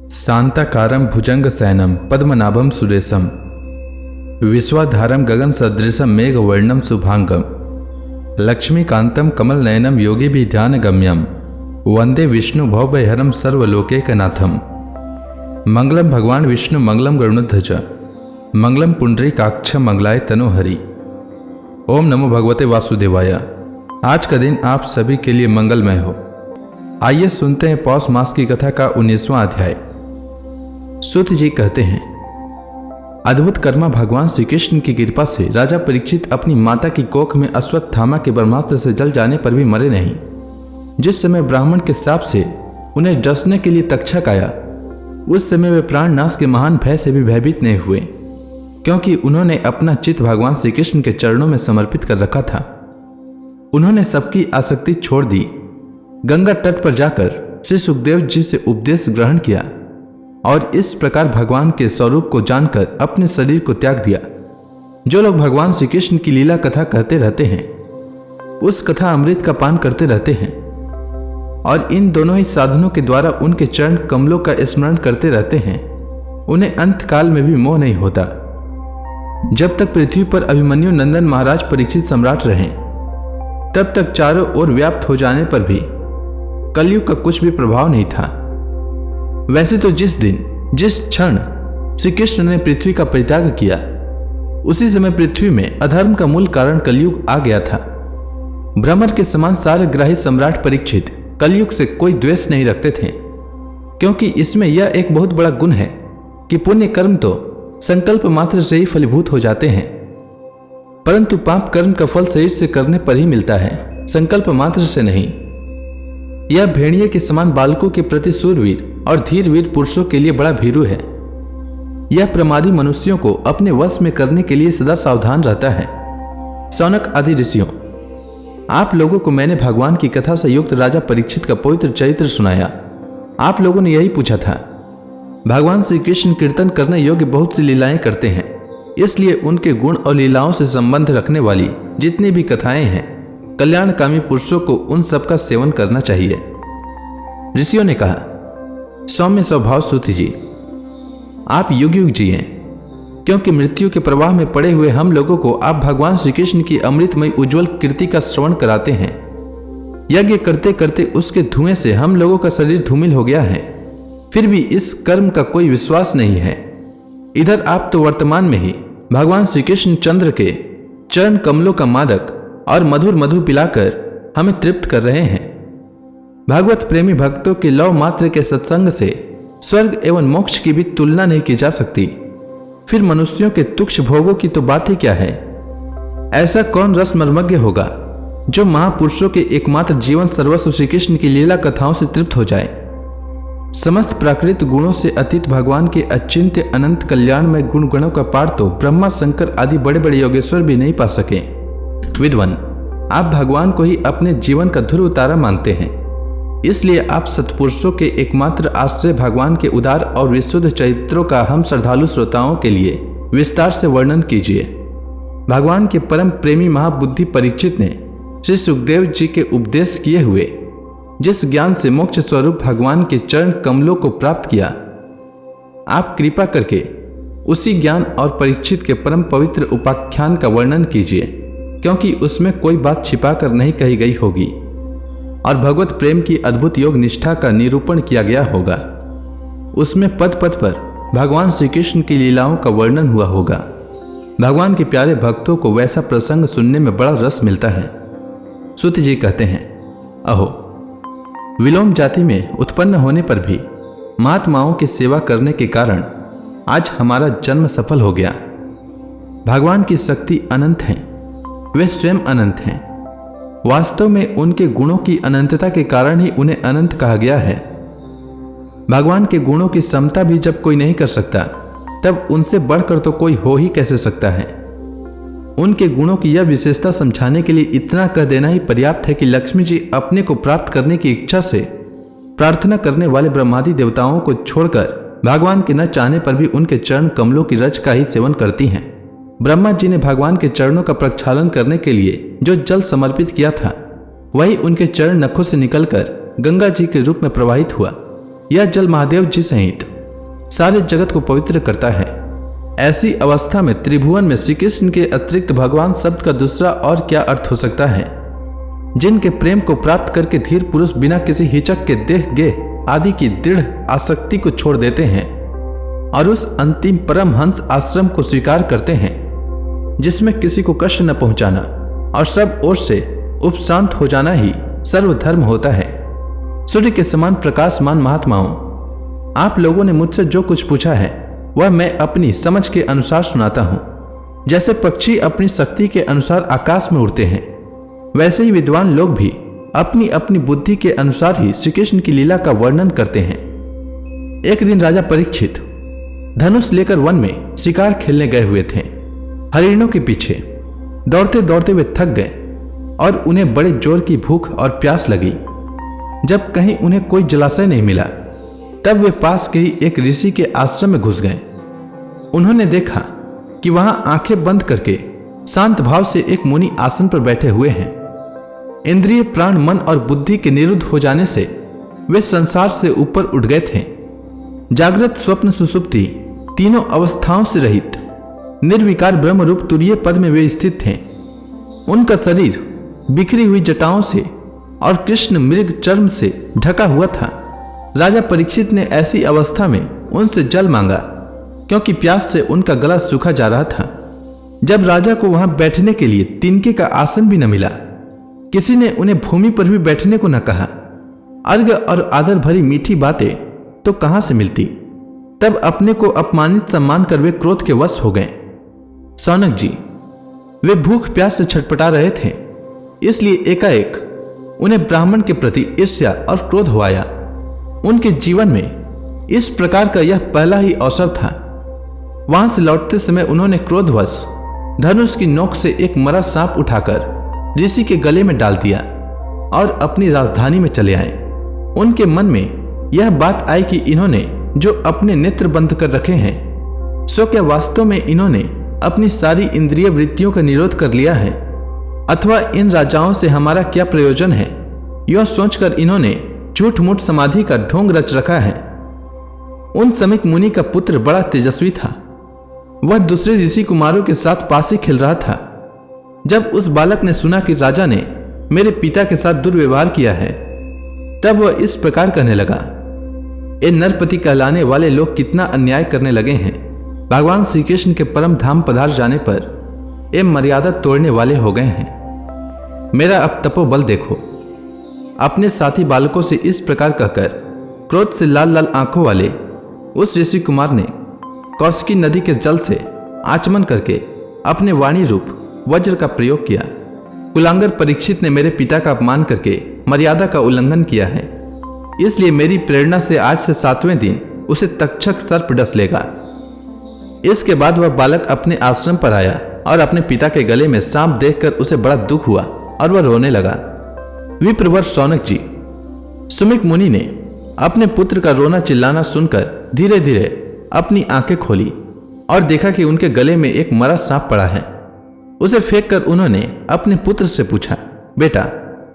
शांताकारं भुजंगशयनं पद्मनाभं सुरेशं विश्वाधारं गगनसदृशं मेघवर्णं शुभांगं लक्ष्मीकान्तं कमलनयनं योगिभिर्ध्यानगम्यं वंदे विष्णु भवभयहरं सर्वलोकैकनाथं। मंगलम भगवान विष्णु मंगलम गरुड़ध्वज मंगलम पुंडरीकाक्ष मंगलाय तनोहरि। ओम नमो भगवते वासुदेवाय। आज का दिन आप सभी के लिए मंगलमय हो। आइए सुनते हैं पौष मास की कथा का 19वां अध्याय। सूत जी कहते हैं, अद्भुत कर्मा भगवान श्री कृष्ण की कृपा से राजा परीक्षित अपनी माता की कोख में अश्वत्थामा के ब्रह्मास्त्र से जल जाने पर भी मरे नहीं। जिस समय ब्राह्मण के शाप से उन्हें डसने के लिए तक्षक आया, उस समय वे प्राण नाश के महान भय से भी भयभीत नहीं हुए, क्योंकि उन्होंने अपना चित्त भगवान श्री कृष्ण के चरणों में समर्पित कर रखा था। उन्होंने सबकी आसक्ति छोड़ दी। गंगा तट पर जाकर श्री सुखदेव जी से उपदेश ग्रहण किया और इस प्रकार भगवान के स्वरूप को जानकर अपने शरीर को त्याग दिया। जो लोग भगवान श्री कृष्ण की लीला कथा कहते रहते हैं, उस कथा अमृत का पान करते रहते हैं और इन दोनों ही साधनों के द्वारा उनके चरण कमलों का स्मरण करते रहते हैं, उन्हें अंत काल में भी मोह नहीं होता। जब तक पृथ्वी पर अभिमन्यु नंदन महाराज परीक्षित सम्राट रहे, तब तक चारों ओर व्याप्त हो जाने पर भी कलयुग का कुछ भी प्रभाव नहीं था। वैसे तो जिस दिन जिस क्षण श्री कृष्ण ने पृथ्वी का परित्याग किया, उसी समय पृथ्वी में अधर्म का मूल कारण कलयुग आ गया था। ब्रह्मर के समान सारग्राही सम्राट परीक्षित कलयुग से कोई द्वेष नहीं रखते थे, क्योंकि इसमें यह एक बहुत बड़ा गुण है कि पुण्य कर्म तो संकल्प मात्र से ही फलीभूत हो जाते हैं, परंतु पाप कर्म का फल शरीर से करने पर ही मिलता है, संकल्प मात्र से नहीं। यह भेड़िए के समान बालकों के प्रति सूरवीर और धीरवीर पुरुषों के लिए बड़ा भीरू है। यह प्रमादी मनुष्यों को अपने वश में करने के लिए सदा सावधान रहता है। शौनक आदि ऋषियों, आप लोगों को मैंने भगवान की कथा से युक्त राजा परीक्षित का पवित्र चरित्र सुनाया। आप लोगों ने यही पूछा था। भगवान श्री कृष्ण कीर्तन करने योग्य बहुत सी लीलाएं करते हैं, इसलिए उनके गुण और लीलाओं से संबंध रखने वाली जितनी भी कथाएं हैं, कल्याणकामी पुरुषों को उन सब का सेवन करना चाहिए। ऋषियों ने कहा, सौम्य स्वभाव सूत जी, आप युग युग जिए, क्योंकि मृत्यु के प्रवाह में पड़े हुए हम लोगों को आप भगवान श्री कृष्ण की अमृतमयी उज्जवल कीर्ति का श्रवण कराते हैं। यज्ञ करते करते उसके धुएं से हम लोगों का शरीर धूमिल हो गया है, फिर भी इस कर्म का कोई विश्वास नहीं है। इधर आप तो वर्तमान में ही भगवान श्री कृष्ण चंद्र के चरण कमलों का मादक और मधुर मधु पिलाकर हमें तृप्त कर रहे हैं। भागवत प्रेमी भक्तों के लव मात्र के सत्संग से स्वर्ग एवं मोक्ष की भी तुलना नहीं की जा सकती। फिर मनुष्यों के तुक्ष भोगों की तो बात ही क्या है। ऐसा कौन रसमर्मज्ञ होगा जो महापुरुषों के एकमात्र जीवन सर्वस्व श्री कृष्ण की लीला कथाओं से तृप्त हो जाए। समस्त प्राकृत गुणों से अतीत भगवान के अचिंत्य अनंत कल्याण में गुण गणों का पार तो ब्रह्मा शंकर आदि बड़े बड़े योगेश्वर भी नहीं पा सके। विद्वान, आप भगवान को ही अपने जीवन का ध्रुव तारा मानते हैं, इसलिए आप सत्पुरुषों के एकमात्र आश्रय भगवान के उदार और विशुद्ध चरित्रों का हम श्रद्धालु श्रोताओं के लिए विस्तार से वर्णन कीजिए। भगवान के परम प्रेमी महाबुद्धि परीक्षित ने श्री सुखदेव जी के उपदेश किए हुए जिस ज्ञान से मोक्ष स्वरूप भगवान के चरण कमलों को प्राप्त किया, आप कृपा करके उसी ज्ञान और परीक्षित के परम पवित्र उपाख्यान का वर्णन कीजिए, क्योंकि उसमें कोई बात छिपा कर नहीं कही गई होगी और भगवत प्रेम की अद्भुत योग निष्ठा का निरूपण किया गया होगा। उसमें पद पद पर भगवान श्री कृष्ण की लीलाओं का वर्णन हुआ होगा। भगवान के प्यारे भक्तों को वैसा प्रसंग सुनने में बड़ा रस मिलता है। सूत जी कहते हैं, अहो, विलोम जाति में उत्पन्न होने पर भी महात्माओं की सेवा करने के कारण आज हमारा जन्म सफल हो गया। भगवान की शक्ति अनंत है, वे स्वयं अनंत हैं। वास्तव में उनके गुणों की अनंतता के कारण ही उन्हें अनंत कहा गया है। भगवान के गुणों की समता भी जब कोई नहीं कर सकता, तब उनसे बढ़कर तो कोई हो ही कैसे सकता है। उनके गुणों की यह विशेषता समझाने के लिए इतना कह देना ही पर्याप्त है कि लक्ष्मी जी अपने को प्राप्त करने की इच्छा से प्रार्थना करने वाले ब्रह्मादि देवताओं को छोड़कर भगवान के न चाहने पर भी उनके चरण कमलों की रज का ही सेवन करती हैं। ब्रह्मा जी ने भगवान के चरणों का प्रक्षालन करने के लिए जो जल समर्पित किया था, वही उनके चरण नखों से निकलकर गंगा जी के रूप में प्रवाहित हुआ। यह जल महादेव जी सहित सारे जगत को पवित्र करता है। ऐसी अवस्था में त्रिभुवन में श्री कृष्ण के अतिरिक्त भगवान शब्द का दूसरा और क्या अर्थ हो सकता है? जिनके प्रेम को प्राप्त करके धीर पुरुष बिना किसी हिचक के देह गेह आदि की दृढ़ आसक्ति को छोड़ देते हैं और उस अंतिम परमहंस आश्रम को स्वीकार करते हैं जिसमें किसी को कष्ट न पहुंचाना और सब ओर से उपशांत हो जाना ही सर्वधर्म होता है। सूर्य के समान प्रकाशमान महात्माओं, आप लोगों ने मुझसे जो कुछ पूछा है वह मैं अपनी समझ के अनुसार सुनाता हूँ। जैसे पक्षी अपनी शक्ति के अनुसार आकाश में उड़ते हैं, वैसे ही विद्वान लोग भी अपनी अपनी बुद्धि के अनुसार ही श्री कृष्ण की लीला का वर्णन करते हैं। एक दिन राजा परीक्षित धनुष लेकर वन में शिकार खेलने गए हुए थे। हरिणों के पीछे दौड़ते दौड़ते वे थक गए और उन्हें बड़े जोर की भूख और प्यास लगी। जब कहीं उन्हें कोई जलाशय नहीं मिला तब वे पास के ही एक ऋषि के आश्रम में घुस गए। उन्होंने देखा कि वहां आंखें बंद करके शांत भाव से एक मुनि आसन पर बैठे हुए हैं। इंद्रिय प्राण मन और बुद्धि के निरुद्ध हो जाने से वे संसार से ऊपर उठ गए थे। जागृत स्वप्न सुसुप्ति तीनों अवस्थाओं से रहित निर्विकार ब्रह्म रूप तुरीय पद में वे स्थित थे। उनका शरीर बिखरी हुई जटाओं से और कृष्ण मृग चर्म से ढका हुआ था। राजा परीक्षित ने ऐसी अवस्था में उनसे जल मांगा क्योंकि प्यास से उनका गला सूखा जा रहा था। जब राजा को वहां बैठने के लिए तिनके का आसन भी न मिला, किसी ने उन्हें भूमि पर भी बैठने को न कहा। अर्घ्य और आदर भरी मीठी बातें तो कहां से मिलती। तब अपने को अपमानित सम्मान कर वे क्रोध के वश हो गए। सौनक जी, वे भूख प्यास से छटपटा रहे थे, इसलिए एकाएक उन्हें ब्राह्मण के प्रति ईर्ष्या और क्रोध हो आया। उनके जीवन में इस प्रकार का यह पहला ही अवसर था। वहां से लौटते समय उन्होंने क्रोधवश धनुष की नोक से एक मरा सांप उठाकर ऋषि के गले में डाल दिया और अपनी राजधानी में चले आए। उनके मन में यह बात आई कि इन्होंने जो अपने नेत्र बंद कर रखे हैं, सो क्या वास्तव में इन्होंने अपनी सारी इंद्रिय वृत्तियों का निरोध कर लिया है, अथवा इन राजाओं से हमारा क्या प्रयोजन है? यह सोचकर इन्होंने झूठ मूठ समाधि का ढोंग रच रखा है। उन समीक मुनि का पुत्र बड़ा तेजस्वी था। वह दूसरे ऋषि कुमारों के साथ पासी खेल रहा था। जब उस बालक ने सुना कि राजा ने मेरे पिता के साथ दुर्व्यवहार किया है, तब वह इस प्रकार कहने लगा, ये नरपति कहलाने वाले लोग कितना अन्याय करने लगे हैं। भगवान श्री कृष्ण के परम धाम पधार जाने पर ये मर्यादा तोड़ने वाले हो गए हैं। मेरा अब तपोबल देखो। अपने साथी बालकों से इस प्रकार कहकर क्रोध से लाल लाल आंखों वाले उस ऋषि कुमार ने कौशिकी नदी के जल से आचमन करके अपने वाणी रूप वज्र का प्रयोग किया। कुलांगर परीक्षित ने मेरे पिता का अपमान करके मर्यादा का उल्लंघन किया है, इसलिए मेरी प्रेरणा से आज से 7वें दिन उसे तक्षक सर्प डस लेगा। इसके बाद वह बालक अपने आश्रम पर आया और अपने पिता के गले में सांप देखकर उसे बड़ा दुख हुआ और वह रोने लगा। विप्रवर सौनक जी, सुमिक मुनि ने अपने पुत्र का रोना चिल्लाना सुनकर धीरे धीरे अपनी आंखें खोली और देखा कि उनके गले में एक मरा सांप पड़ा है। उसे फेंक कर उन्होंने अपने पुत्र से पूछा, बेटा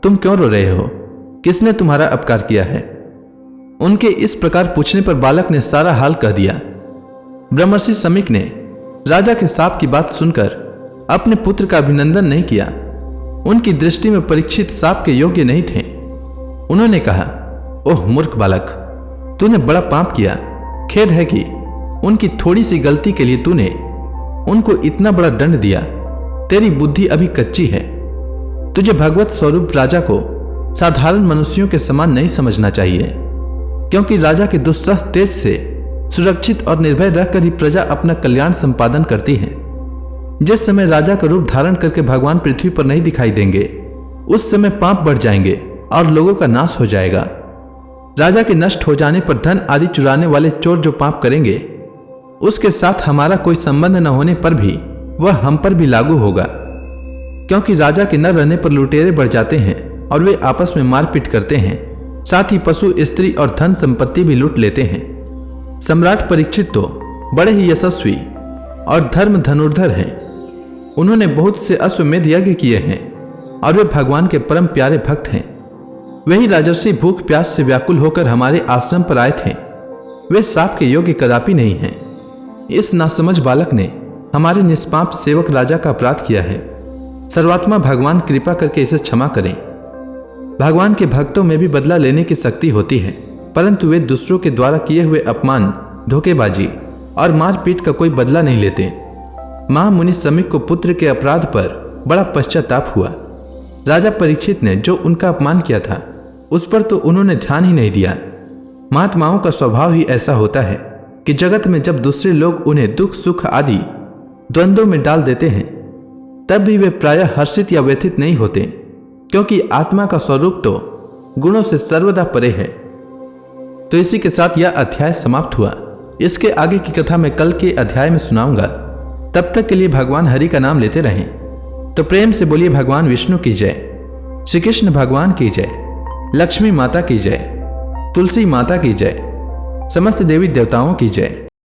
तुम क्यों रो रहे हो? किसने तुम्हारा अपकार किया है? उनके इस प्रकार पूछने पर बालक ने सारा हाल कह दिया। ब्रह्मर्षि समीक ने राजा के साप की बात सुनकर अपने पुत्र का अभिनंदन नहीं किया। उनकी दृष्टि में परीक्षित साप के योग्य नहीं थे। उन्होंने कहा, ओह मूर्ख बालक, तूने बड़ा पाप किया। खेद है कि उनकी थोड़ी सी गलती के लिए तूने उनको इतना बड़ा दंड दिया। तेरी बुद्धि अभी कच्ची है। तुझे भगवत स्वरूप राजा को साधारण मनुष्यों के समान नहीं समझना चाहिए, क्योंकि राजा के दुस्सह तेज से सुरक्षित और निर्भय रहकर ही प्रजा अपना कल्याण संपादन करती है। जिस समय राजा का रूप धारण करके भगवान पृथ्वी पर नहीं दिखाई देंगे, उस समय पाप बढ़ जाएंगे और लोगों का नाश हो जाएगा। राजा के नष्ट हो जाने पर धन आदि चुराने वाले चोर जो पाप करेंगे, उसके साथ हमारा कोई संबंध न होने पर भी वह हम पर भी लागू होगा, क्योंकि राजा के न रहने पर लुटेरे बढ़ जाते हैं और वे आपस में मारपीट करते हैं। साथ ही पशु, स्त्री और धन संपत्ति भी लूट लेते हैं। सम्राट परीक्षित तो बड़े ही यशस्वी और धर्म धनुर्धर हैं। उन्होंने बहुत से अश्वमेध यज्ञ किए हैं और वे भगवान के परम प्यारे भक्त हैं। वही राजर्षि भूख प्यास से व्याकुल होकर हमारे आश्रम पर आए थे। वे शाप के योग्य कदापि नहीं हैं। इस नासमझ बालक ने हमारे निष्पाप सेवक राजा का अपराध किया है। सर्वात्मा भगवान कृपा करके इसे क्षमा करें। भगवान के भक्तों में भी बदला लेने की शक्ति होती है, परंतु वे दूसरों के द्वारा किए हुए अपमान, धोखेबाजी और मारपीट का कोई बदला नहीं लेते। महामुनि समीक को पुत्र के अपराध पर बड़ा पश्चाताप हुआ। राजा परीक्षित ने जो उनका अपमान किया था उस पर तो उन्होंने ध्यान ही नहीं दिया। महात्माओं का स्वभाव ही ऐसा होता है कि जगत में जब दूसरे लोग उन्हें दुख सुख आदि द्वंद्वों में डाल देते हैं तब भी वे प्रायः हर्षित या व्यथित नहीं होते, क्योंकि आत्मा का स्वरूप तो गुणों से सर्वदा परे है। तो इसी के साथ यह अध्याय समाप्त हुआ। इसके आगे की कथा मैं कल के अध्याय में सुनाऊंगा। तब तक के लिए भगवान हरि का नाम लेते रहें। तो प्रेम से बोलिए भगवान विष्णु की जय, श्री कृष्ण भगवान की जय, लक्ष्मी माता की जय, तुलसी माता की जय, समस्त देवी देवताओं की जय।